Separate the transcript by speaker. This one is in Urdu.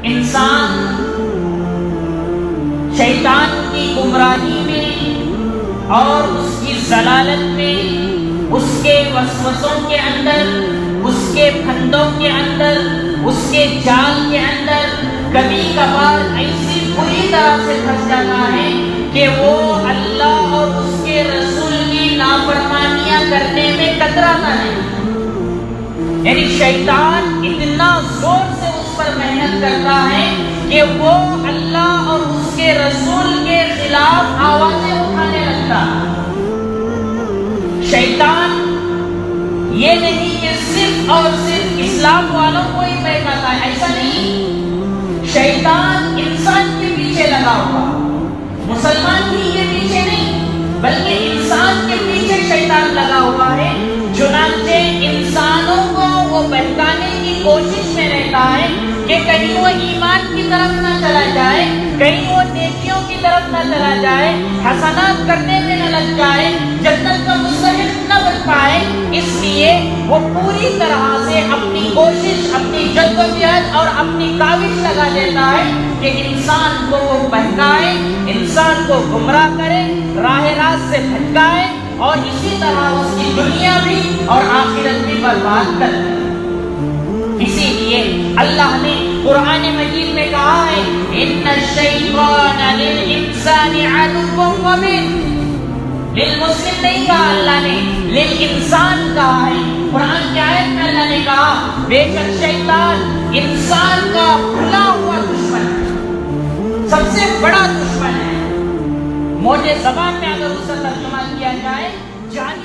Speaker 1: انسان شیطان کی گمراہی میں اور اس کی ضلالت میں، اس کے وسوسوں کے اندر، اس کے پھندوں کے اندر، اس کے جال کے اندر کبھی کبھار ایسی بری طرح سے پھنس جاتا ہے کہ وہ اللہ اور اس کے رسول کی نافرمانیاں کرنے میں کتراتا نہیں۔ یعنی شیطان اتنا زور سے اس پر محنت کرتا ہے کہ وہ اللہ اور اس کے رسول کے خلاف آوازیں اٹھانے لگتا ہے۔ شیطان یہ نہیں کہ صرف اور صرف اسلام والوں کو ہی بہکاتا ہے، ایسا نہیں۔ شیطان انسان کے پیچھے لگا ہوا، مسلمان ہی کے پیچھے نہیں بلکہ انسان کے پیچھے شیطان لگا ہوا ہے۔ چنانچہ انسانوں کو وہ بہکانے کی کوشش میں رہتا ہے کہ کہیں وہ ایمان کی طرف نہ چلا جائے، کہیں وہ نیکیوں کی طرف نہ چلا جائے، حسنات کرنے میں نہ لگ جائے، جنت کا مستحق نہ بن پائے۔ اس لیے وہ پوری طرح سے اپنی کوشش، اپنی جدوجہد اور اپنی کاوش لگا دیتا ہے کہ انسان کو وہ بہکائے، انسان کو گمراہ کرے، راہ راست سے بھٹکائے، اور اسی طرح اس کی دنیا بھی اور آخرت بھی برباد کر دے۔ اسی لیے اللہ نے قرآن مجید میں کہا ہے ان الشیطان للانسان عدو مبین۔ للمسلم نہیں کہا اللہ نے، للانسان کہا ہے۔ قرآن کی آیت میں اللہ نے کہا بے شک شیطان انسان کا کھلا ہوا دشمن ہے، سب سے بڑا دشمن ہے۔ موجے زبان میں اگر اس کا ترجمہ کیا جائے، جان